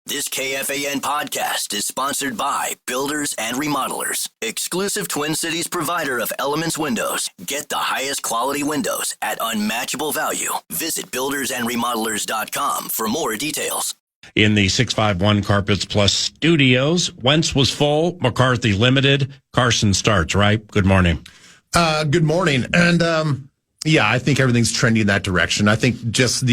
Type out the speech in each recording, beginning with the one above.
This KFAN podcast is sponsored by Builders and Remodelers, exclusive Twin Cities provider of Elements Windows. Get the highest quality windows at unmatchable value. Visit buildersandremodelers.com for more details. In the 651 Carpets Plus studios, Wentz was full, McCarthy limited. Carson starts, right? Good morning. Good morning. And I think everything's trending in that direction. I think just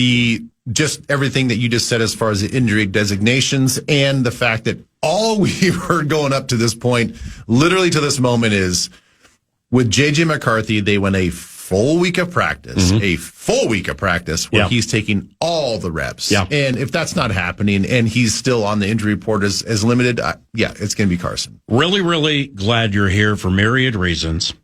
everything that you just said as far as the injury designations and the fact that all we've heard going up to this point, literally to this moment, is with J.J. McCarthy, they went a full week of practice, where he's taking all the reps. Yeah. And if that's not happening and he's still on the injury report as limited, it's going to be Carson. Really, really glad you're here for myriad reasons,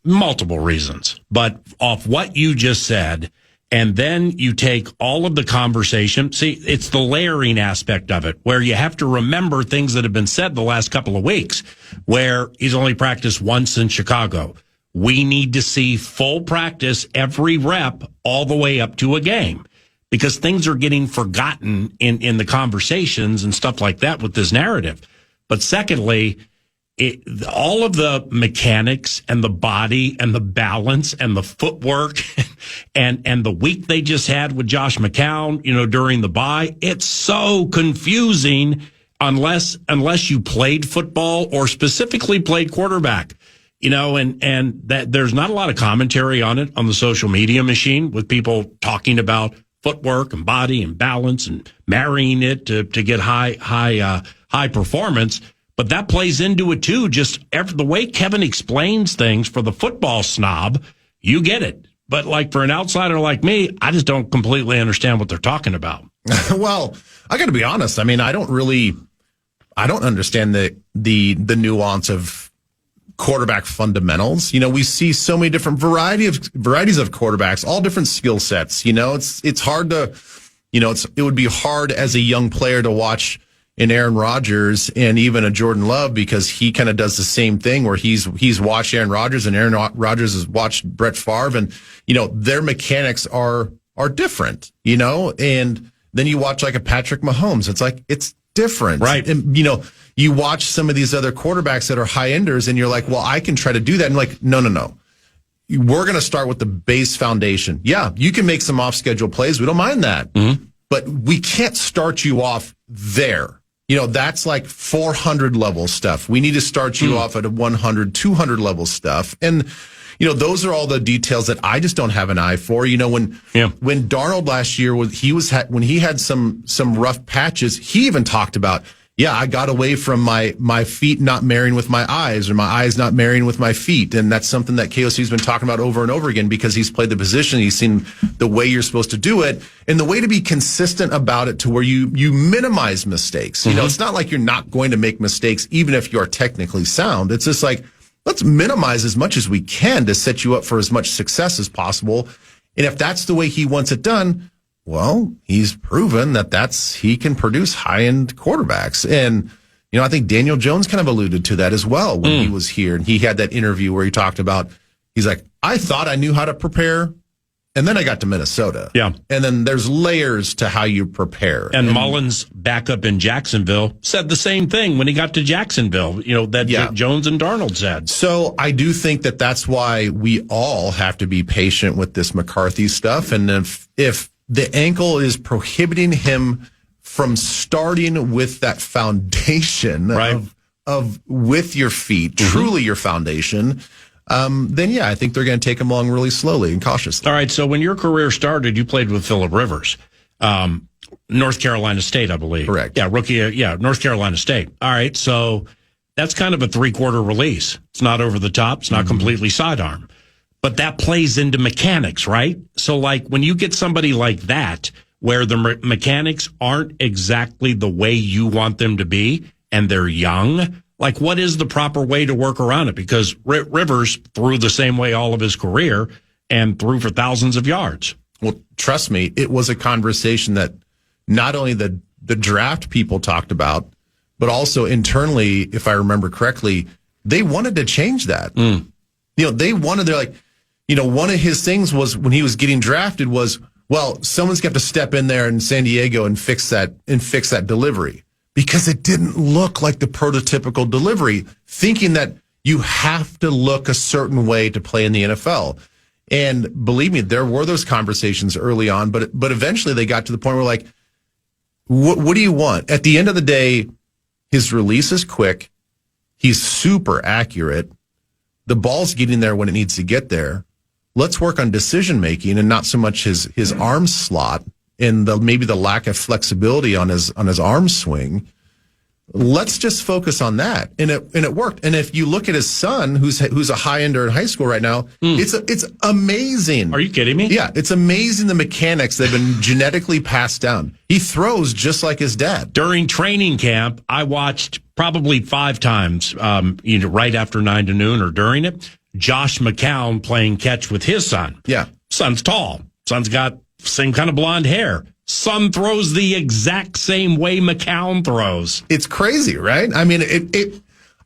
multiple reasons. But off what you just said, and then you take all of the conversation. See, it's the layering aspect of it, where you have to remember things that have been said the last couple of weeks, where he's only practiced once in Chicago. We need to see full practice, every rep, all the way up to a game, because things are getting forgotten in the conversations and stuff like that with this narrative. But secondly, all of the mechanics and the body and the balance and the footwork and the week they just had with Josh McCown, during the bye, it's so confusing unless you played football or specifically played quarterback, and that there's not a lot of commentary on it on the social media machine with people talking about footwork and body and balance and marrying it to get high performance. But that plays into it too. Just the way Kevin explains things for the football snob, you get it. But like for an outsider like me, I just don't completely understand what they're talking about. Well, I got to be honest. I mean, I don't understand the nuance of quarterback fundamentals. We see so many different varieties of quarterbacks, all different skill sets. It's hard to, it would be hard as a young player to watch an Aaron Rodgers and even a Jordan Love, because he kind of does the same thing where he's watched Aaron Rodgers and Aaron Rodgers has watched Brett Favre, and their mechanics are different, and then you watch like a Patrick Mahomes, it's different, right? And you watch some of these other quarterbacks that are high enders and you're like, well, I can try to do that, and like, no, we're going to start with the base foundation. Yeah, you can make some off schedule plays, we don't mind that, but we can't start you off there. That's like 400 level stuff. We need to start you off at a 100, 200 level stuff. And, those are all the details that I just don't have an eye for. When Darnold last year, when he had some rough patches, he even talked about, I got away from my feet not marrying with my eyes, or my eyes not marrying with my feet. And that's something that KOC's been talking about over and over again, because he's played the position. He's seen the way you're supposed to do it, and the way to be consistent about it to where you minimize mistakes. It's not like you're not going to make mistakes, even if you are technically sound. It's just like, let's minimize as much as we can to set you up for as much success as possible. And if that's the way he wants it done, well, he's proven that he can produce high-end quarterbacks. And, I think Daniel Jones kind of alluded to that as well when he was here. And he had that interview where he talked about, he's like, I thought I knew how to prepare, and then I got to Minnesota. Yeah. And then there's layers to how you prepare. And Mullins, backup in Jacksonville, said the same thing when he got to Jacksonville, Jones and Darnold said. So I do think that's why we all have to be patient with this McCarthy stuff. And if the ankle is prohibiting him from starting with that foundation, right, of with your feet, truly your foundation, then I think they're going to take him along really slowly and cautiously. All right. So when your career started, you played with Phillip Rivers, North Carolina State, I believe. Correct. Yeah, rookie. North Carolina State. All right. So that's kind of a 3-quarter release. It's not over the top. It's not completely sidearm. But that plays into mechanics, right? So like when you get somebody like that, where the mechanics aren't exactly the way you want them to be, and they're young, like what is the proper way to work around it? Because Rivers threw the same way all of his career and threw for thousands of yards. Well, trust me, it was a conversation that not only the draft people talked about, but also internally, if I remember correctly, they wanted to change that. They're like, one of his things was when he was getting drafted was, Well, someone's got to step in there in San Diego and fix that delivery, because it didn't look like the prototypical delivery, thinking that you have to look a certain way to play in the NFL. And believe me, there were those conversations early on, but eventually they got to the point where, like, what do you want? At the end of the day, his release is quick. He's super accurate. The ball's getting there when it needs to get there. Let's work on decision making and not so much his arm slot and maybe the lack of flexibility on his arm swing. Let's just focus on that. And it worked. And if you look at his son, who's a high ender in high school right now, it's amazing. Are you kidding me? Yeah, it's amazing the mechanics that have been genetically passed down. He throws just like his dad. During training camp, I watched probably 5 times, right after 9 to noon or during it, Josh McCown playing catch with his son. Yeah. Son's tall. Son's got same kind of blonde hair. Son throws the exact same way McCown throws. It's crazy, right? I mean,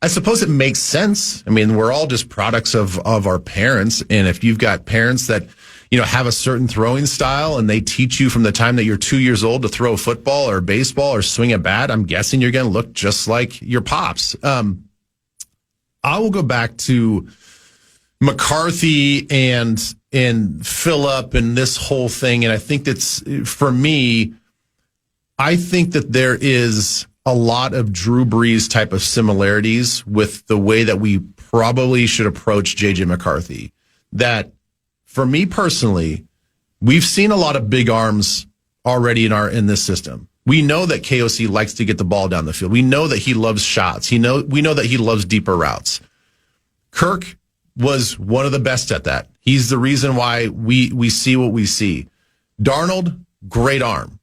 I suppose it makes sense. I mean, we're all just products of our parents. And if you've got parents that, have a certain throwing style and they teach you from the time that you're 2 years old to throw a football or baseball or swing a bat, I'm guessing you're going to look just like your pops. I will go back to McCarthy and Phillip and this whole thing. And I think for me, I think that there is a lot of Drew Brees type of similarities with the way that we probably should approach JJ McCarthy. That for me personally, we've seen a lot of big arms already in this system. We know that KOC likes to get the ball down the field. We know that he loves shots. We know that he loves deeper routes. Kirk was one of the best at that. He's the reason why we see what we see. Darnold, great arm.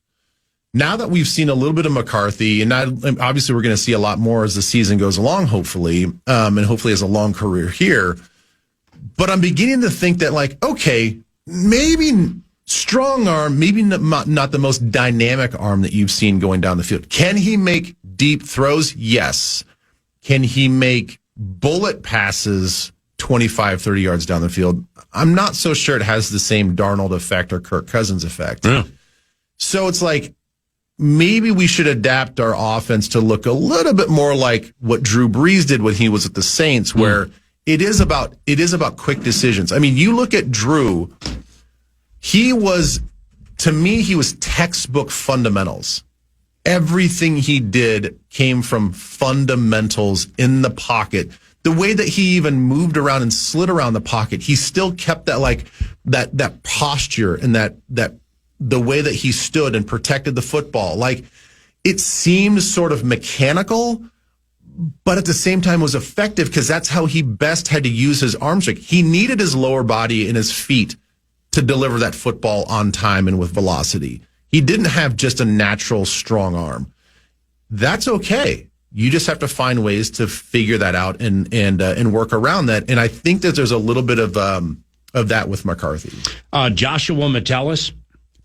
Now that we've seen a little bit of McCarthy, and obviously we're going to see a lot more as the season goes along, hopefully, and hopefully has a long career here. But I'm beginning to think that, like, okay, maybe strong arm, maybe not the most dynamic arm that you've seen going down the field. Can he make deep throws? Yes. Can he make bullet passes 25, 30 yards down the field? I'm not so sure it has the same Darnold effect or Kirk Cousins effect. Yeah. So it's like, maybe we should adapt our offense to look a little bit more like what Drew Brees did when he was at the Saints, where it is about quick decisions. I mean, you look at Drew, to me, he was textbook fundamentals. Everything he did came from fundamentals in the pocket. The way that he even moved around and slid around the pocket, he still kept that posture and that the way that he stood and protected the football. Like, it seemed sort of mechanical, but at the same time was effective because that's how he best had to use his arm strength. He needed his lower body and his feet to deliver that football on time and with velocity. He didn't have just a natural strong arm. That's okay. You just have to find ways to figure that out and work around that. And I think that there's a little bit of that with McCarthy. Joshua Metellus,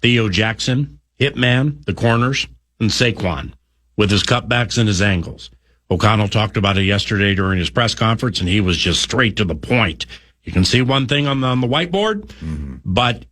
Theo Jackson, Hitman, the corners, and Saquon with his cutbacks and his angles. O'Connell talked about it yesterday during his press conference, and he was just straight to the point. You can see one thing on the whiteboard, but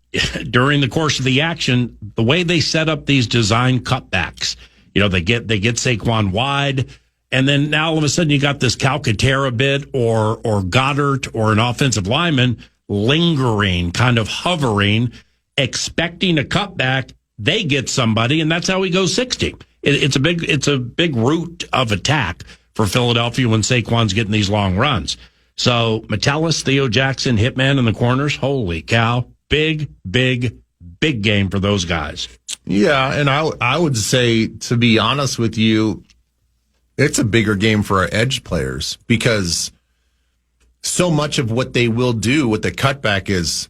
during the course of the action, the way they set up these design cutbacks, they get Saquon wide, and then now all of a sudden you got this Calcaterra bit or Goddard or an offensive lineman lingering, kind of hovering, expecting a cutback. They get somebody, and that's how he goes 60. It's a big route of attack for Philadelphia when Saquon's getting these long runs. So Metellus, Theo Jackson, Hitman in the corners. Holy cow. Big game for those guys. Yeah, and I would say, to be honest with you, it's a bigger game for our edge players because so much of what they will do with the cutback is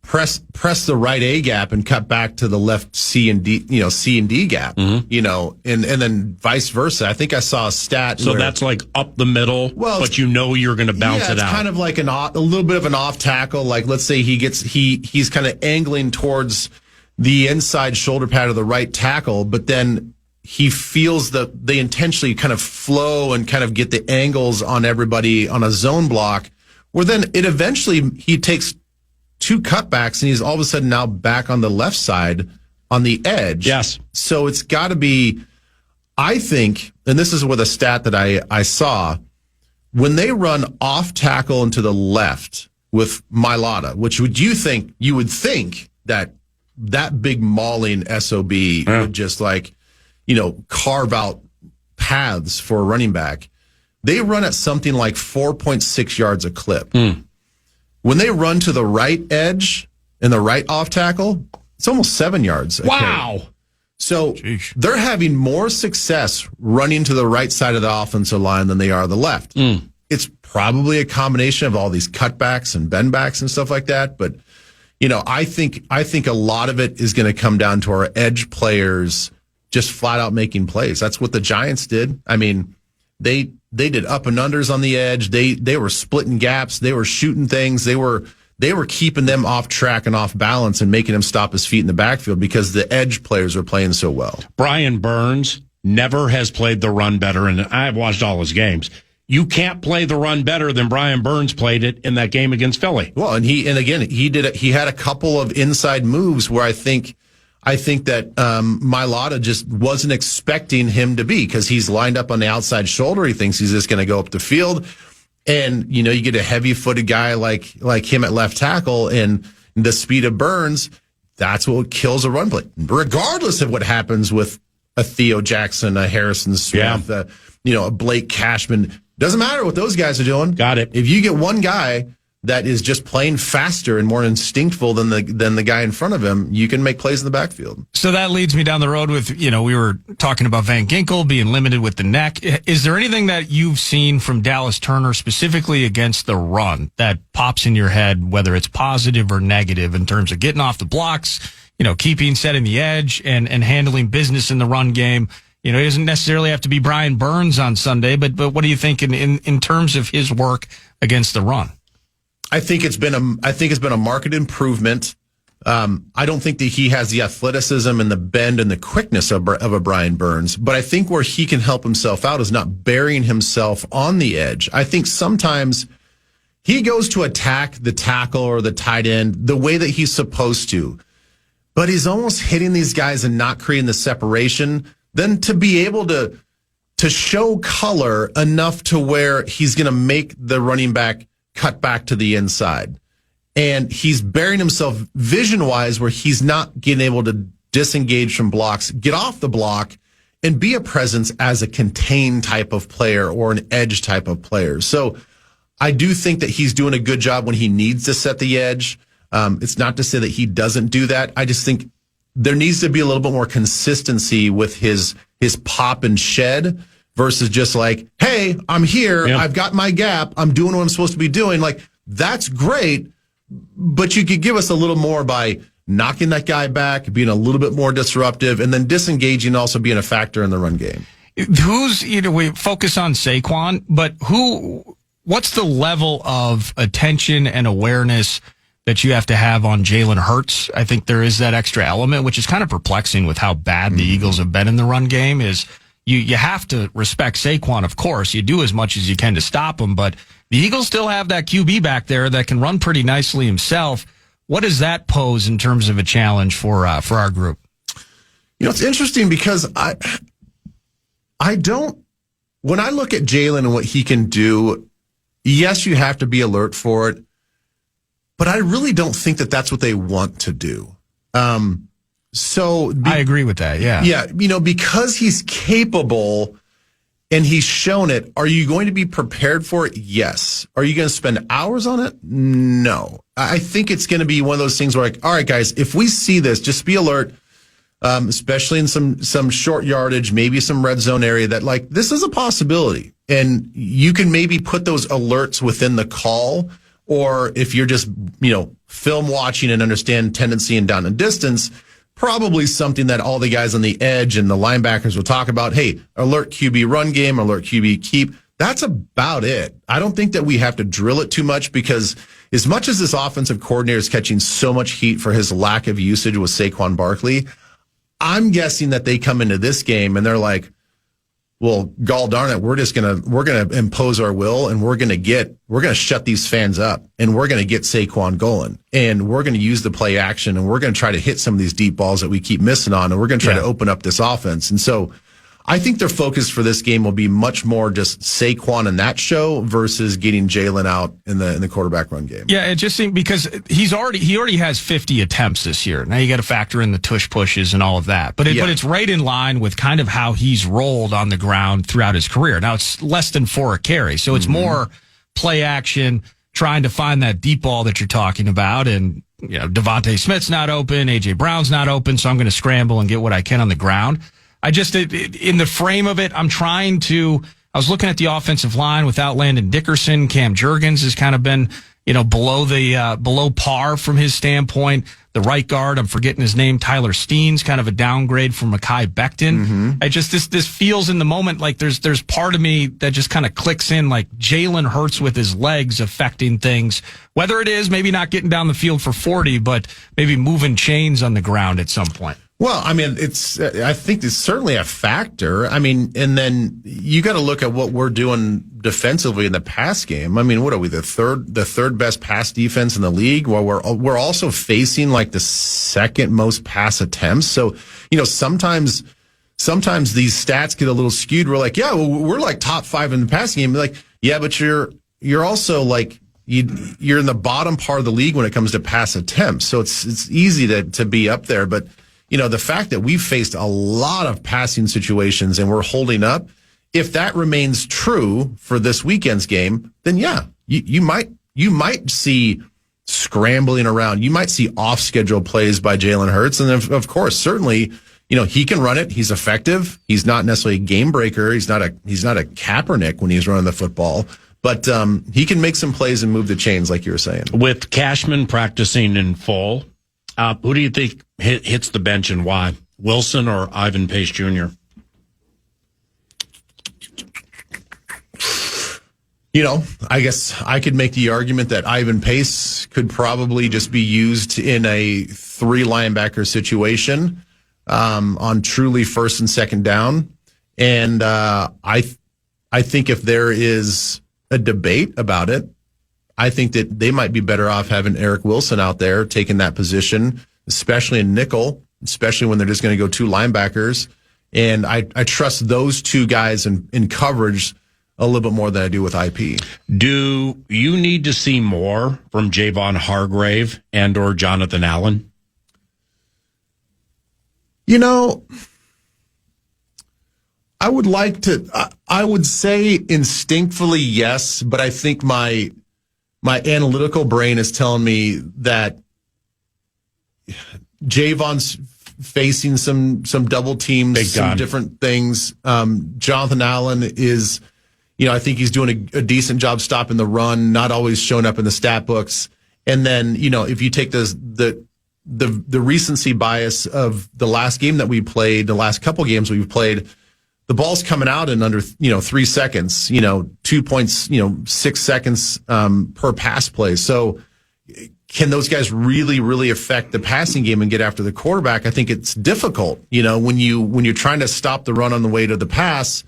press the right A gap and cut back to the left C and D gap, and then vice versa. I think I saw a stat. So that's like up the middle, but you're going to bounce it out. It's kind of like a little bit of an off tackle. Like, let's say he's kind of angling towards the inside shoulder pad of the right tackle, but then he feels that they intentionally kind of flow and kind of get the angles on everybody on a zone block, where then it eventually he takes 2 cutbacks, and he's all of a sudden now back on the left side on the edge. Yes. So it's got to be, I think, and this is with a stat that I saw, when they run off tackle into the left with Mailata, which you would think that big mauling SOB would just carve out paths for a running back. They run at something like 4.6 yards a clip. When they run to the right edge and the right off tackle, it's almost 7 yards. Wow. So they're having more success running to the right side of the offensive line than they are the left. It's probably a combination of all these cutbacks and bendbacks and stuff like that. But, I think a lot of it is going to come down to our edge players just flat out making plays. That's what the Giants did. I mean, they did up and unders on the edge. They were splitting gaps. They were shooting things. They were keeping them off track and off balance and making him stop his feet in the backfield because the edge players are playing so well. Brian Burns never has played the run better, and I've watched all his games. You can't play the run better than Brian Burns played it in that game against Philly. Well, and he did it. He had a couple of inside moves where I think that Mailata just wasn't expecting him to be, because he's lined up on the outside shoulder. He thinks he's just going to go up the field. And, you get a heavy-footed guy like him at left tackle, and the speed of Burns, that's what kills a run play, regardless of what happens with a Theo Jackson, a Harrison Smith, a Blake Cashman. Doesn't matter what those guys are doing. Got it. If you get one guy that is just playing faster and more instinctful than the guy in front of him, you can make plays in the backfield. So that leads me down the road with, we were talking about Van Ginkel being limited with the neck. Is there anything that you've seen from Dallas Turner specifically against the run that pops in your head, whether it's positive or negative, in terms of getting off the blocks, setting the edge and handling business in the run game? It doesn't necessarily have to be Brian Burns on Sunday, but what do you think in terms of his work against the run? I think it's been a marked improvement. I don't think that he has the athleticism and the bend and the quickness of a Brian Burns, but I think where he can help himself out is not burying himself on the edge. I think sometimes he goes to attack the tackle or the tight end the way that he's supposed to, but he's almost hitting these guys and not creating the separation. Then to be able to show color enough to where he's going to make the running back cut back to the inside. And he's burying himself vision-wise where he's not getting able to disengage from blocks, get off the block, and be a presence as a contained type of player or an edge type of player. So I do think that he's doing a good job when he needs to set the edge. It's not to say that he doesn't do that. I just think there needs to be a little bit more consistency with his pop and shed versus just like, hey, I'm here. Yep. I've got my gap. I'm doing what I'm supposed to be doing. Like, that's great, but you could give us a little more by knocking that guy back, being a little bit more disruptive, and then disengaging, also being a factor in the run game. We focus on Saquon, but what's the level of attention and awareness that you have to have on Jalen Hurts? I think there is that extra element, which is kind of perplexing with how bad the Eagles have been in the run game. Is you have to respect Saquon, of course. You do as much as you can to stop him, but the Eagles still have that QB back there that can run pretty nicely himself. What does that pose in terms of a challenge for our group? It's interesting because I don't, when I look at Jalen and what he can do, yes, you have to be alert for it, but I really don't think that that's what they want to do. I agree with that. Yeah. Yeah. Because he's capable and he's shown it, are you going to be prepared for it? Yes. Are you going to spend hours on it? No. I think it's going to be one of those things where, all right, guys, if we see this, just be alert, especially in some short yardage, maybe some red zone area that this is a possibility. And you can maybe put those alerts within the call. Or if you're just, film watching and understand tendency and down and distance, probably something that all the guys on the edge and the linebackers will talk about. Hey, alert QB run game, alert QB keep. That's about it. I don't think that we have to drill it too much, because as much as this offensive coordinator is catching so much heat for his lack of usage with Saquon Barkley, I'm guessing that they come into this game and they're like, well, gall darn it, we're going to impose our will, and we're going to shut these fans up, and we're going to get Saquon going, and we're going to use the play action, and we're going to try to hit some of these deep balls that we keep missing on, and we're going to try to open up this offense. And so I think their focus for this game will be much more just Saquon in that show versus getting Jalen out in the quarterback run game. Yeah, it just seemed because he already has 50 attempts this year. Now you got to factor in the tush pushes and all of that, but it's right in line with kind of how he's rolled on the ground throughout his career. Now it's less than 4 a carry, so it's more play action, trying to find that deep ball that you're talking about. And Devontae Smith's not open, AJ Brown's not open, so I'm going to scramble and get what I can on the ground. I just, in the frame of it, I was looking at the offensive line without Landon Dickerson. Cam Jurgens has kind of been, below par from his standpoint. The right guard, I'm forgetting his name, Tyler Steen's kind of a downgrade from Mekhi Becton. I just, this feels in the moment like there's part of me that just kind of clicks in, like Jalen Hurts with his legs affecting things. Whether it is maybe not getting down the field for 40, but maybe moving chains on the ground at some point. Well, I mean, I think it's certainly a factor. I mean, and then you got to look at what we're doing defensively in the pass game. I mean, what are we, the third best pass defense in the league? Well, we're also facing like the second most pass attempts. So, sometimes these stats get a little skewed. We're like, yeah, well, we're like top 5 in the passing game. Like, yeah, but you're also like, you're in the bottom part of the league when it comes to pass attempts. So it's easy to be up there, but the fact that we've faced a lot of passing situations and we're holding up, if that remains true for this weekend's game, then yeah, you might see scrambling around. You might see off schedule plays by Jalen Hurts. And of course, certainly, he can run it. He's effective. He's not necessarily a game breaker. He's not a Kaepernick when he's running the football, but he can make some plays and move the chains like you were saying. With Cashman practicing in full, who do you think hits the bench and why? Wilson or Ivan Pace Jr.? I guess I could make the argument that Ivan Pace could probably just be used in a 3 linebacker situation on truly first and second down. And I think if there is a debate about it, I think that they might be better off having Eric Wilson out there taking that position, especially in nickel, especially when they're just going to go 2 linebackers. And I trust those 2 guys in coverage a little bit more than I do with IP. Do you need to see more from Javon Hargrave and or Jonathan Allen? I would like to, I would say instinctively yes, but I think my analytical brain is telling me that Javon's facing some double teams, some different things. Jonathan Allen is, I think he's doing a decent job stopping the run, not always showing up in the stat books. And then, if you take the recency bias of the last game that we played, the last couple games we've played, the ball's coming out in under 3 seconds, 2.6 seconds per pass play. So can those guys really, really affect the passing game and get after the quarterback? I think it's difficult. When you're trying to stop the run on the way to the pass,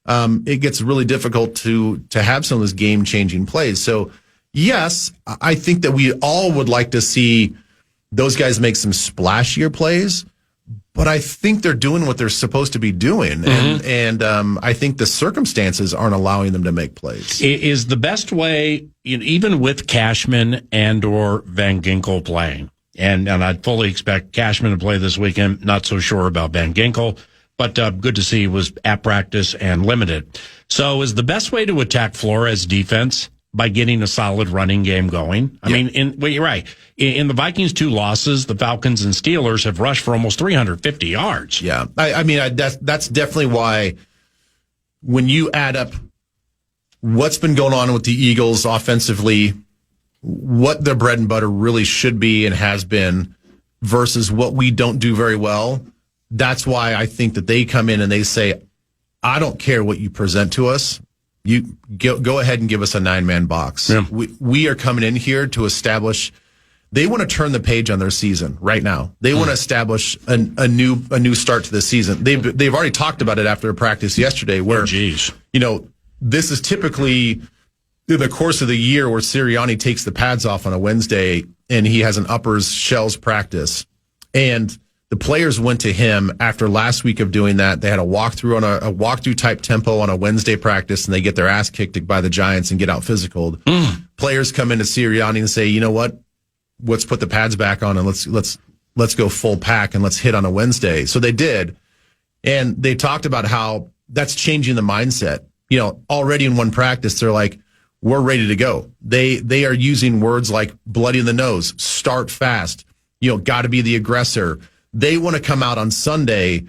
it gets really difficult to have some of those game changing plays. So yes, I think that we all would like to see those guys make some splashier plays. But I think they're doing what they're supposed to be doing, and I think the circumstances aren't allowing them to make plays. Is the best way, even with Cashman and or Van Ginkel playing, and I'd fully expect Cashman to play this weekend. Not so sure about Van Ginkel, but good to see he was at practice and limited. So is the best way to attack Flores' defense by getting a solid running game going? I mean, you're right. In the Vikings' 2 losses, the Falcons and Steelers have rushed for almost 350 yards. Yeah. That's definitely why when you add up what's been going on with the Eagles offensively, what their bread and butter really should be and has been versus what we don't do very well, that's why I think that they come in and they say, I don't care what you present to us. You go ahead and give us a 9-man box. Yeah. We are coming in here to establish They want to turn the page on their season right now. They want to establish a new start to the season. They've already talked about it after a practice yesterday where, this is typically in the course of the year where Sirianni takes the pads off on a Wednesday and he has an uppers shells practice. And the players went to him after last week of doing that. They had a walkthrough on a walkthrough type tempo on a Wednesday practice, and they get their ass kicked by the Giants and get out physicaled. Players come into Sirianni and say, you know what? Let's put the pads back on and let's go full pack and let's hit on a Wednesday. So they did. And they talked about how that's changing the mindset. Already in one practice, they're like, we're ready to go. They are using words like bloody in the nose, start fast, got to be the aggressor. They want to come out on Sunday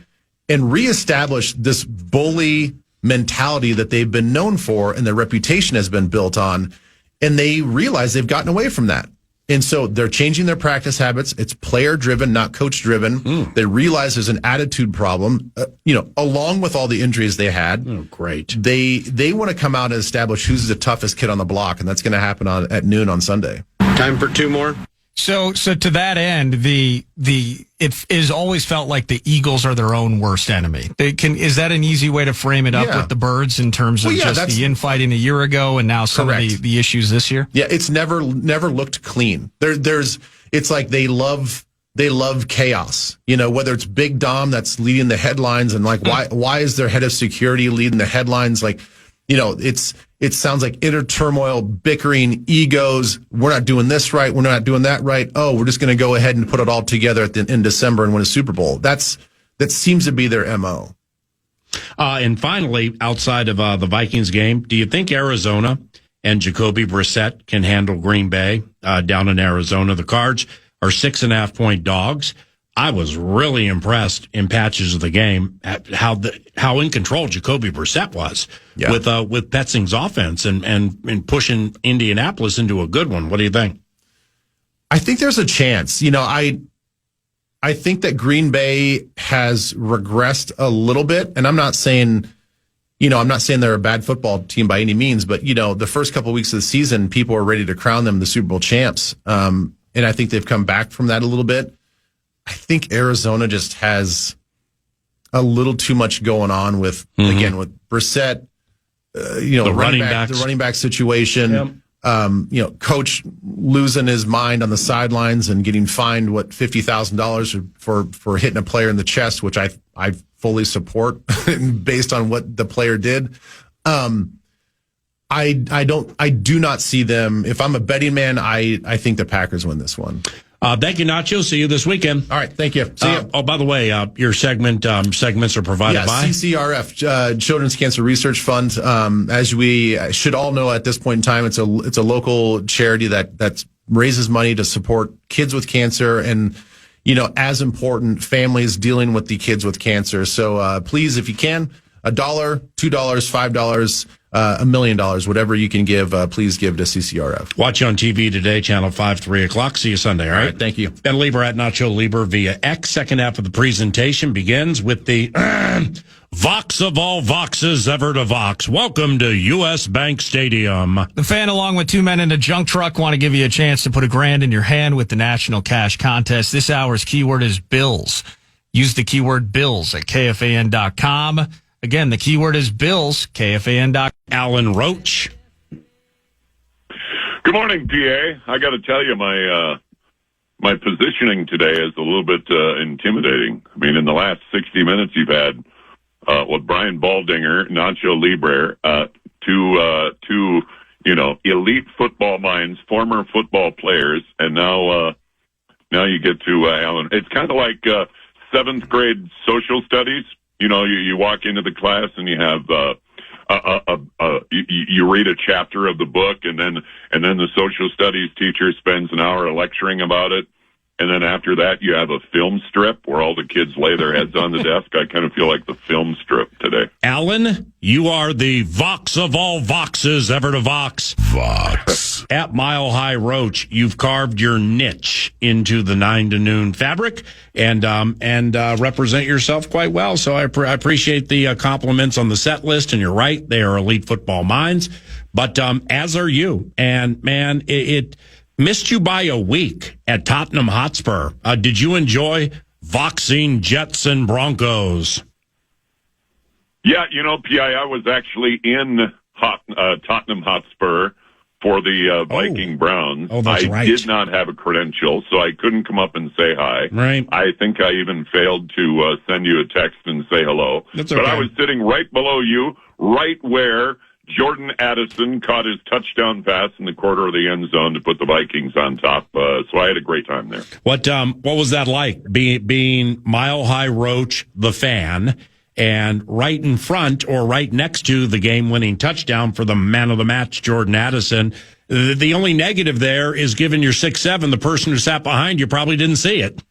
and reestablish this bully mentality that they've been known for and their reputation has been built on. And they realize they've gotten away from that. And so they're changing their practice habits. It's player driven, not coach driven. They realize there's an attitude problem, along with all the injuries they had. Oh, great. They want to come out and establish who's the toughest kid on the block. And that's going to happen at noon on Sunday. Time for two more. So to that end, it is always felt like the Eagles are their own worst enemy. Is that an easy way to frame it up with the Birds in terms of the infighting a year ago and now some of the issues this year? Yeah, it's never looked clean. It's like they love chaos. Whether it's Big Dom that's leading the headlines and like why is their head of security leading the headlines? Like, it sounds like inner turmoil, bickering, egos. We're not doing this right. We're not doing that right. Oh, we're just going to go ahead and put it all together in December and win a Super Bowl. That seems to be their MO. And finally, outside of the Vikings game, do you think Arizona and Jacoby Brissett can handle Green Bay down in Arizona? The Cards are 6.5-point dogs. I was really impressed in patches of the game at how in control Jacoby Brissett was with Petzing's offense and pushing Indianapolis into a good one. What do you think? I think there's a chance. I think that Green Bay has regressed a little bit, and I'm not saying they're a bad football team by any means, but the first couple of weeks of the season, people are ready to crown them the Super Bowl champs, and I think they've come back from that a little bit. I think Arizona just has a little too much going on with Brissett, the running back situation, coach losing his mind on the sidelines and getting fined $50,000 for hitting a player in the chest, which I fully support based on what the player did. I do not see them. If I'm a betting man, I think the Packers win this one. Thank you, Nacho. See you this weekend. All right. Thank you. See you. By the way, your segments are provided by CCRF, Children's Cancer Research Fund. As we should all know at this point in time, it's a local charity that raises money to support kids with cancer and, as important, families dealing with the kids with cancer. So, please, if you can, $1, $2, $5, $1 million, whatever you can give, please give to CCRF. Watch on TV today, channel 5, 3 o'clock. See you Sunday, all right? Thank you. Ben Leber at Nacho Leber via X. Second half of the presentation begins with the Vox of all Voxes ever to Vox. Welcome to U.S. Bank Stadium. The Fan, along with two men in a junk truck, want to give you a chance to put $1,000 in your hand with the National Cash Contest. This hour's keyword is bills. Use the keyword bills at KFAN.com. Again, the keyword is bills, KFAN. Alan Roach. Good morning, PA. I got to tell you, my positioning today is a little bit intimidating. I mean, in the last 60 minutes, you've had Brian Baldinger, Nacho Libre, two elite football minds, former football players, and now you get to Alan. It's kind of like seventh grade social studies. You walk into the class and you have you read a chapter of the book, and then the social studies teacher spends an hour lecturing about it, and then after that you have a film strip where all the kids lay their heads on the desk. I kind of feel like the film strip today. Alan, you are the Vox of all Voxes ever to Vox. Vox. At Mile High Roach, you've carved your niche into the 9 to noon fabric and represent yourself quite well. So I appreciate the compliments on the set list, and you're right, they are elite football minds, but as are you. And man, Missed you by a week at Tottenham Hotspur. Did you enjoy Vikes Jets and Broncos? Yeah, PI was actually in Tottenham Hotspur for the Viking Browns. Oh, that's right. I did not have a credential, so I couldn't come up and say hi. Right. I think I even failed to send you a text and say hello. That's okay. But I was sitting right below you, right where Jordan Addison caught his touchdown pass in the corner of the end zone to put the Vikings on top. So I had a great time there. What was that like, being Mile High Roach, the fan, and right in front or right next to the game-winning touchdown for the man of the match, Jordan Addison? The only negative there is, given you're 6'7", the person who sat behind you probably didn't see it.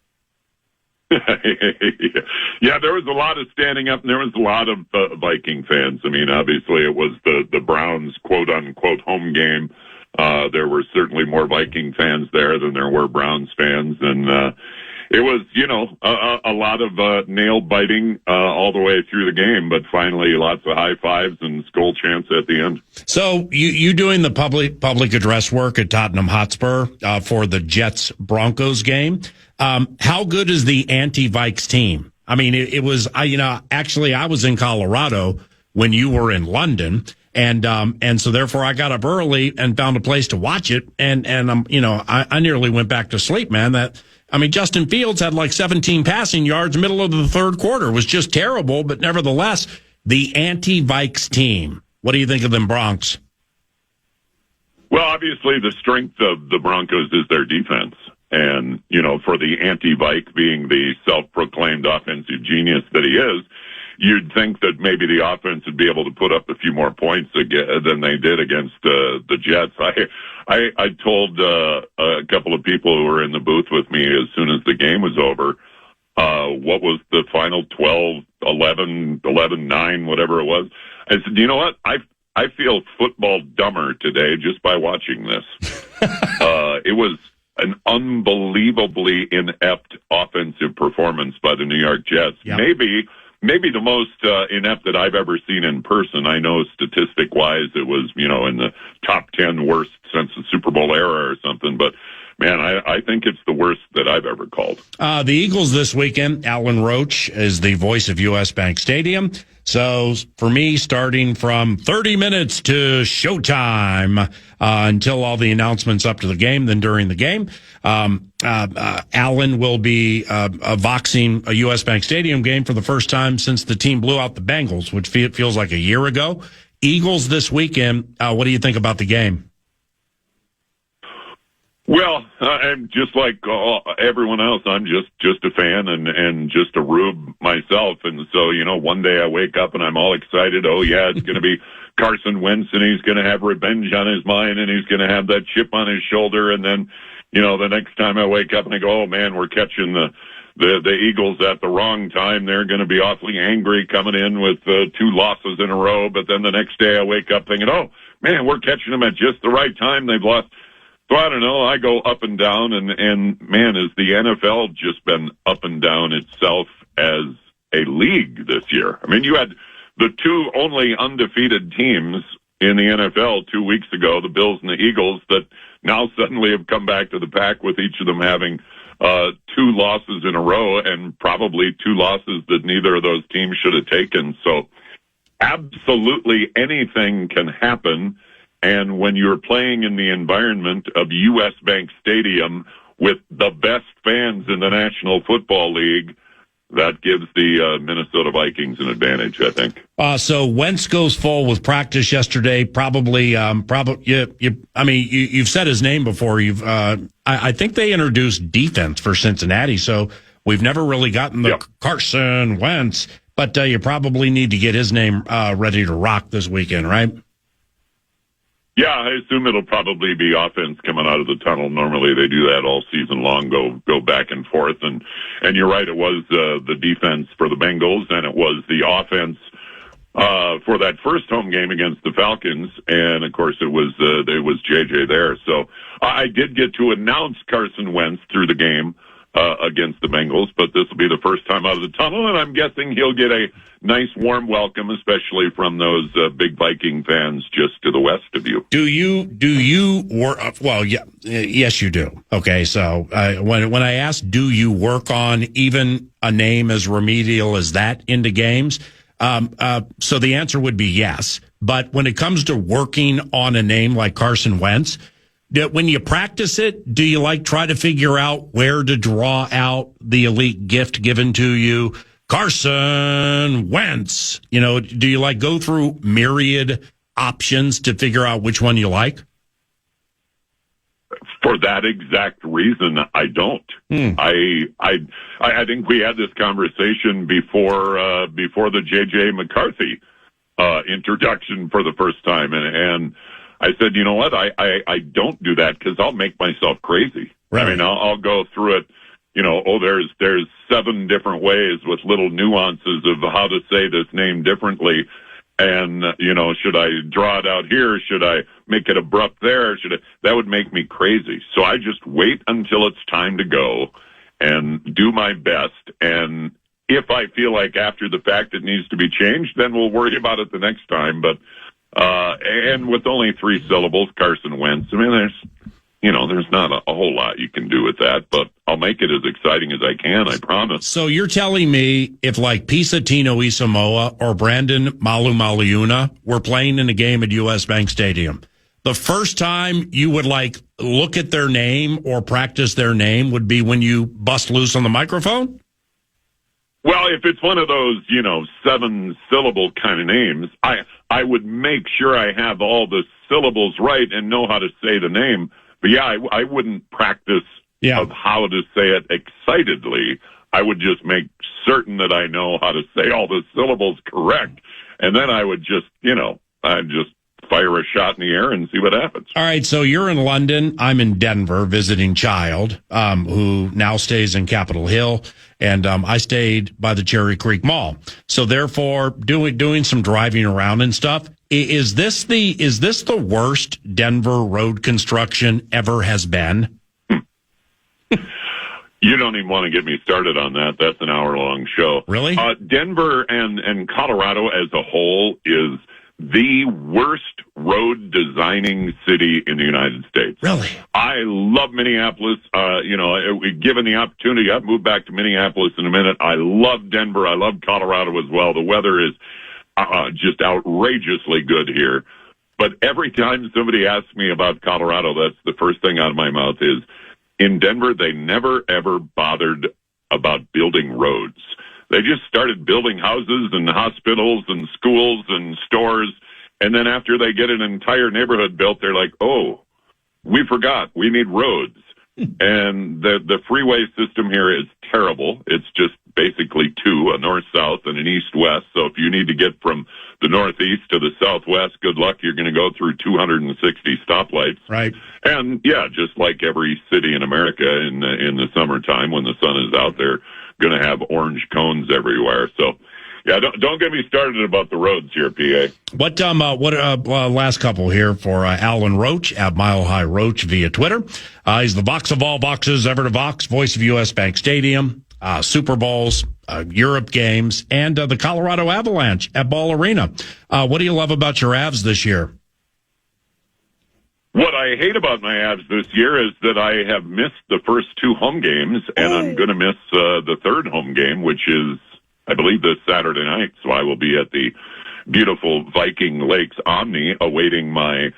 Yeah, there was a lot of standing up, and there was a lot of Viking fans. I mean, obviously, it was the Browns' quote-unquote home game. There were certainly more Viking fans there than there were Browns fans, and it was, a lot of nail-biting all the way through the game, but finally lots of high fives and skull chants at the end. So you doing the public address work at Tottenham Hotspur for the Jets-Broncos game. How good is the anti-Vikes team? I mean, it was, actually I was in Colorado when you were in London, and so therefore I got up early and found a place to watch it, and I nearly went back to sleep, man. Justin Fields had like 17 passing yards middle of the third quarter. It was just terrible, but nevertheless, the anti-Vikes team. What do you think of them Broncs? Well, obviously the strength of the Broncos is their defense. And, for the anti-Vike being the self-proclaimed offensive genius that he is, you'd think that maybe the offense would be able to put up a few more points than they did against the Jets. I told a couple of people who were in the booth with me as soon as the game was over, what was the final 12, 11, 9, whatever it was. I said, you know what? I feel football dumber today just by watching this. It was an unbelievably inept offensive performance by the New York Jets. Yep. Maybe the most inept that I've ever seen in person. I know statistic-wise it was, in the top 10 worst since the Super Bowl era or something, but man, I think it's the worst that I've ever called. The Eagles this weekend, Alan Roach is the voice of U.S. Bank Stadium. So for me, starting from 30 minutes to showtime until all the announcements up to the game, then during the game, Alan will be voxing a U.S. Bank Stadium game for the first time since the team blew out the Bengals, which feels like a year ago. Eagles this weekend, what do you think about the game? Well, I'm just like everyone else. I'm just a fan and just a rube myself. And so, one day I wake up and I'm all excited. Oh, yeah, it's going to be Carson Wentz and he's going to have revenge on his mind and he's going to have that chip on his shoulder. And then, the next time I wake up and I go, oh, man, we're catching the Eagles at the wrong time. They're going to be awfully angry coming in with 2 losses in a row. But then the next day I wake up thinking, oh, man, we're catching them at just the right time. They've lost. So I don't know. I go up and down, and man, has the NFL just been up and down itself as a league this year. I mean, you had the 2 only undefeated teams in the NFL 2 weeks ago, the Bills and the Eagles, that now suddenly have come back to the pack with each of them having 2 losses in a row, and probably 2 losses that neither of those teams should have taken. So absolutely anything can happen. And when you're playing in the environment of U.S. Bank Stadium with the best fans in the National Football League, that gives the Minnesota Vikings an advantage, I think. So Wentz goes full with practice yesterday. You've said his name before. I think they introduced defense for Cincinnati, so we've never really gotten the Carson Wentz, but you probably need to get his name ready to rock this weekend, right? Yeah, I assume it'll probably be offense coming out of the tunnel. Normally they do that all season long, go back and forth. And you're right, it was the defense for the Bengals, and it was the offense for that first home game against the Falcons. And, of course, it was JJ there. So I did get to announce Carson Wentz through the game against the Bengals, but this will be the first time out of the tunnel, and I'm guessing he'll get a nice warm welcome, especially from those big Viking fans just to the west of you. Do you work? Well, yeah, yes, you do. Okay, so when I ask, do you work on even a name as remedial as that into games? So the answer would be yes. But when it comes to working on a name like Carson Wentz, when you practice it, do you try to figure out where to draw out the elite gift given to you? Carson Wentz, do you go through myriad options to figure out which one you like? For that exact reason, I don't. I think we had this conversation before the J.J. McCarthy introduction for the first time, and I said, you know what, I don't do that because I'll make myself crazy. Right. I mean, I'll go through it. There's 7 different ways with little nuances of how to say this name differently. And, should I draw it out here? Should I make it abrupt there? That would make me crazy. So I just wait until it's time to go and do my best. And if I feel like after the fact it needs to be changed, then we'll worry about it the next time. But, and with only 3 syllables, Carson Wentz, I mean, there's not a whole lot you can do with that, but I'll make it as exciting as I can, I promise. So you're telling me if Pisa Tino Isamoa or Brandon Malumaluna were playing in a game at U.S. Bank Stadium, the first time you would look at their name or practice their name would be when you bust loose on the microphone? Well, if it's one of those, 7-syllable kind of names, I would make sure I have all the syllables right and know how to say the name. But yeah, I wouldn't practice of how to say it excitedly. I would just make certain that I know how to say all the syllables correct. And then I would just, I'd just fire a shot in the air and see what happens. All right, so you're in London. I'm in Denver visiting child, who now stays in Capitol Hill, and I stayed by the Cherry Creek Mall. So therefore, doing some driving around and stuff. Is this the worst Denver road construction ever has been? You don't even want to get me started on that. That's an hour-long show. Really? Denver and Colorado as a whole is the worst road designing city in the United States. Really? I love Minneapolis. Given the opportunity, I've moved back to Minneapolis in a minute. I love Denver. I love Colorado as well. The weather is just outrageously good here. But every time somebody asks me about Colorado, that's the first thing out of my mouth is, in Denver, they never, ever bothered about building roads. They just started building houses and hospitals and schools and stores. And then after they get an entire neighborhood built, they're like, oh, we forgot. We need roads. And the freeway system here is terrible. It's just basically 2, a north-south and an east-west. So if you need to get from the northeast to the southwest, good luck. You're going to go through 260 stoplights. Right. And yeah, just like every city in America in the summertime when the sun is out, they're going to have orange cones everywhere. So yeah, don't get me started about the roads here, PA. What last couple here for Alan Roach at Mile High Roach via Twitter. He's the Vox of all Voxes, ever to Vox, voice of U.S. Bank Stadium, Super Bowls, Europe games, and the Colorado Avalanche at Ball Arena. What do you love about your Avs this year? What I hate about my Avs this year is that I have missed the first 2 home games, and I'm going to miss the third home game, which is, I believe, this Saturday night. So I will be at the beautiful Viking Lakes Omni awaiting my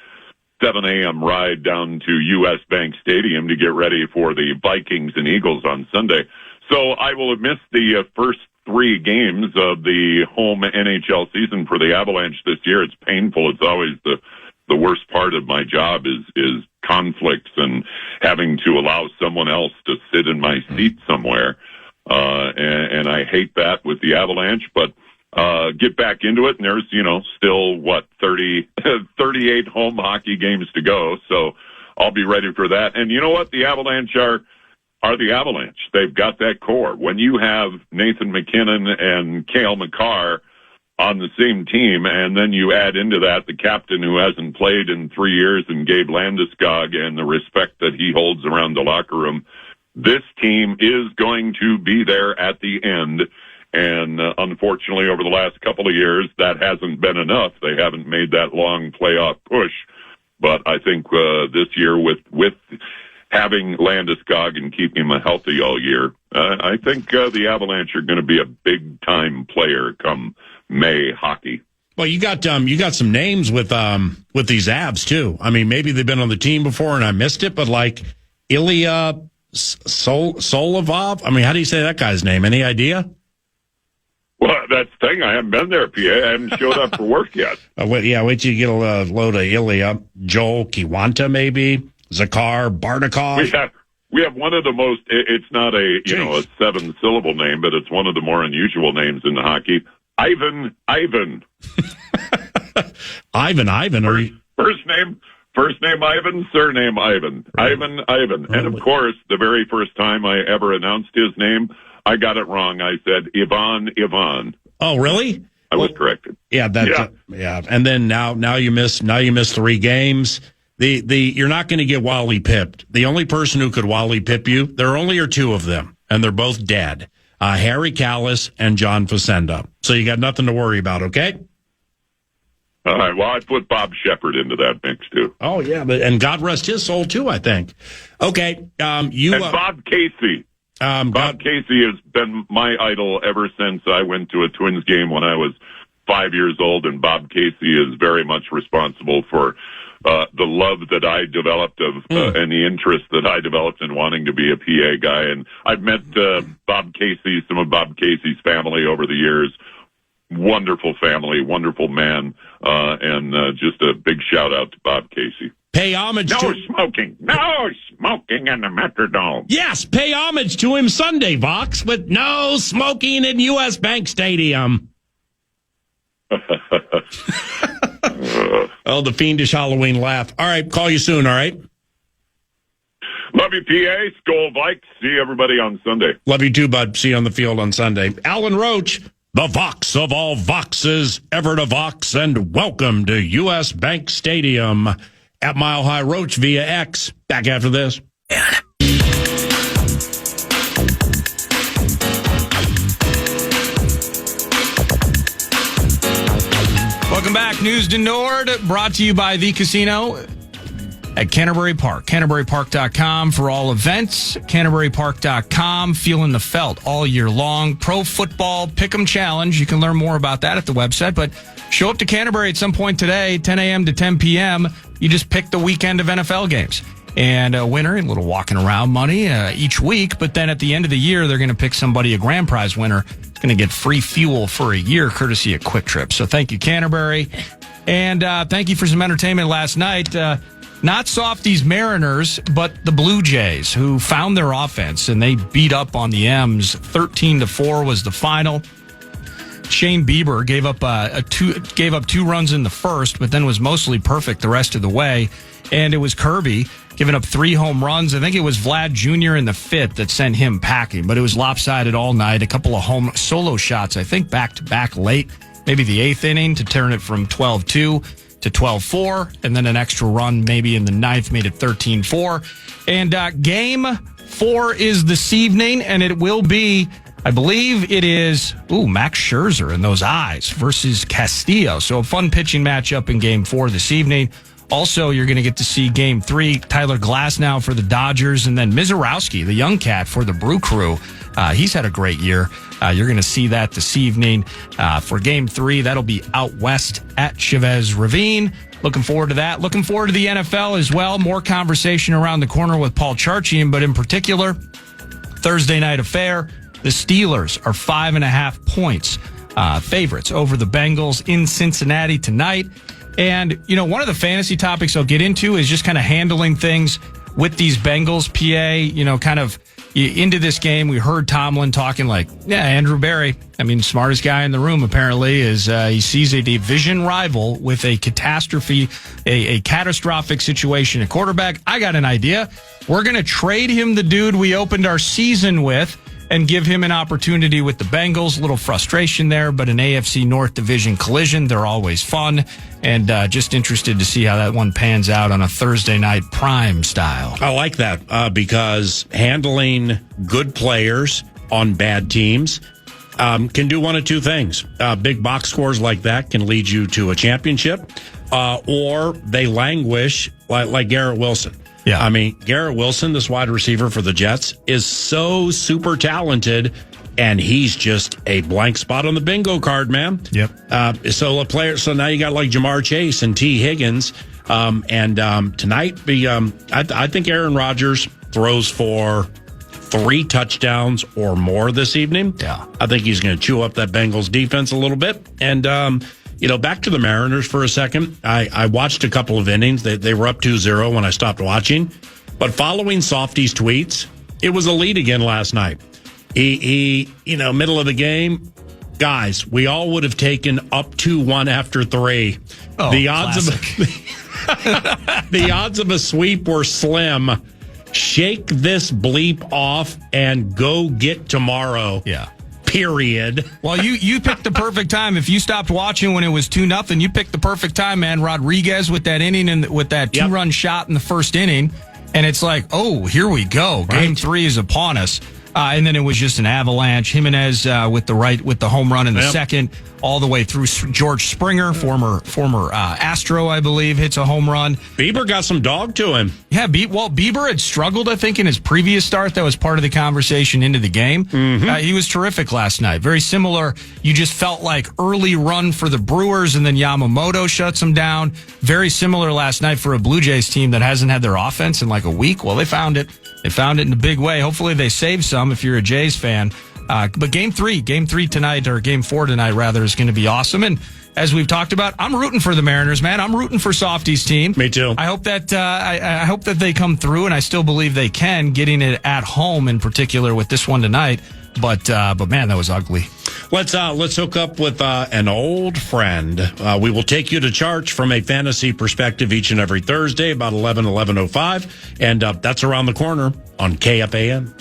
7 a.m. ride down to U.S. Bank Stadium to get ready for the Vikings and Eagles on Sunday. So I will have missed the first 3 games of the home NHL season for the Avalanche this year. It's painful. It's always the worst part of my job is conflicts and having to allow someone else to sit in my seat somewhere. And I hate that with the Avalanche, but get back into it, and there's, still, 38 home hockey games to go, so I'll be ready for that. And you know what? The Avalanche are the Avalanche. They've got that core. When you have Nathan McKinnon and Cale Makar on the same team, and then you add into that the captain who hasn't played in 3 years and Gabe Landeskog and the respect that he holds around the locker room, this team is going to be there at the end. And unfortunately, over the last couple of years, that hasn't been enough. They haven't made that long playoff push. But I think this year, with having Landeskog and keeping him healthy all year, I think the Avalanche are going to be a big-time player come May hockey. Well, you got some names with these Avs too. I mean, maybe they've been on the team before and I missed it, but like Ilya Solovov. I mean, how do you say that guy's name? Any idea? Well, that's the thing. I haven't been there, PA. I haven't showed up for work yet. Wait till you get a load of Ilya. Joel Kiwanta, maybe. Zakhar Bartikov. We have one of the most, it's not a 7-syllable name, but it's one of the more unusual names in the hockey. Ivan. Ivan. First name Ivan, surname Ivan. Right. Ivan. And of course, the very first time I ever announced his name, I got it wrong. I said Ivan. Oh, really? I was corrected. Yeah, yeah. And then now you miss 3 games. You're not going to get Wally pipped. The only person who could Wally pip you, there only are 2 of them, and they're both dead. Harry Callis and John Facenda. So you got nothing to worry about, okay? All right. Well, I put Bob Shepard into that mix too. Oh yeah, and God rest his soul too, I think. Okay, and Bob Casey. Bob Casey has been my idol ever since I went to a Twins game when I was 5 years old, and Bob Casey is very much responsible for the love that I developed and the interest that I developed in wanting to be a PA guy. And I've met Bob Casey, some of Bob Casey's family over the years. Wonderful family, wonderful man, and just a big shout out to Bob Casey. Pay homage No smoking in the Metrodome. Yes, pay homage to him Sunday, Vox, with no smoking in U.S. Bank Stadium. Oh, the fiendish Halloween laugh. All right, call you soon, all right? Love you, PA. Skol Vikes. See everybody on Sunday. Love you too, bud. See you on the field on Sunday. Alan Roach, the Vox of all Voxes, ever to Vox, and welcome to U.S. Bank Stadium at Mile High Roach via X. Back after this. Welcome back. News to Nord, brought to you by the casino at Canterbury Park. CanterburyPark.com for all events. CanterburyPark.com, feeling the felt all year long. Pro Football Pick'em Challenge. You can learn more about that at the website, but show up to Canterbury at some point today, 10 a.m. to 10 p.m. You just pick the weekend of NFL games. And a winner, a little walking around money each week, but then at the end of the year, they're going to pick somebody, a grand prize winner, going to get free fuel for a year courtesy of Quick Trip. So thank you, Canterbury. And thank you for some entertainment last night. Not Softies Mariners, but the Blue Jays, who found their offense, and they beat up on the M's. 13-4 was the final. Shane Bieber gave up 2 runs in the first, but then was mostly perfect the rest of the way. And it was Kirby giving up 3 home runs. I think it was Vlad Jr. in the 5th that sent him packing, but it was lopsided all night. A couple of home solo shots, I think, back-to-back late, maybe the 8th inning to turn it from 12-2 to 12-4, and then an extra run maybe in the 9th made it 13-4. And game 4 is this evening, and it will be, I believe it is, Max Scherzer in those eyes versus Castillo. So a fun pitching matchup in game 4 this evening. Also, you're going to get to see game 3, Tyler Glasnow for the Dodgers, and then Mizorowski, the young cat for the Brew Crew. He's had a great year. You're going to see that this evening for game 3. That'll be out west at Chavez Ravine. Looking forward to that. Looking forward to the NFL as well. More conversation around the corner with Paul Charchian, but in particular, Thursday night affair, the Steelers are 5.5 points favorites over the Bengals in Cincinnati tonight. And, one of the fantasy topics I'll get into is just kind of handling things with these Bengals, PA, kind of into this game. We heard Tomlin talking Andrew Berry, smartest guy in the room apparently, is he sees a division rival with a catastrophic situation at quarterback. I got an idea. We're going to trade him the dude we opened our season with and give him an opportunity with the Bengals. A little frustration there, but an AFC North Division collision. They're always fun. And just interested to see how that one pans out on a Thursday night prime style. I like that because handling good players on bad teams can do one of two things. Big box scores like that can lead you to a championship, or they languish like Garrett Wilson. Yeah. I mean, Garrett Wilson, this wide receiver for the Jets, is so super talented, and he's just a blank spot on the bingo card, man. Yep. So now you got like Jamar Chase and T. Higgins. Tonight, I think Aaron Rodgers throws for 3 touchdowns or more this evening. Yeah. I think he's going to chew up that Bengals defense a little bit. And, back to the Mariners for a second. I watched a couple of innings. They were up 2-0 when I stopped watching. But following Softy's tweets, it was a lead again last night. He middle of the game, guys, we all would have taken up 2-1 after 3. Oh, the odds of a sweep were slim. Shake this bleep off and go get tomorrow. Yeah. Period. Well, you picked the perfect time. If you stopped watching when it was 2-0, you picked the perfect time, man. Rodriguez with that inning and with that 2-run shot in the first inning. And it's like, oh, here we go. Game 3 is upon us. And then it was just an avalanche. Jimenez with the home run in the second, all the way through. George Springer, former Astro, I believe, hits a home run. Bieber got some dog to him. Yeah, Bieber had struggled, I think, in his previous start. That was part of the conversation into the game. Mm-hmm. He was terrific last night. Very similar. You just felt like early run for the Brewers, and then Yamamoto shuts them down. Very similar last night for a Blue Jays team that hasn't had their offense in like a week. Well, they found it. They found it in a big way. Hopefully they save some if you're a Jays fan. But game 3 tonight, or game 4 tonight, rather, is going to be awesome. And as we've talked about, I'm rooting for the Mariners, man. I'm rooting for Softy's team. Me too. I hope that I hope that they come through, and I still believe they can, getting it at home in particular with this one tonight. But man, that was ugly. Let's hook up with an old friend. We will take you to church from a fantasy perspective each and every Thursday about 11:05, and that's around the corner on KFAN.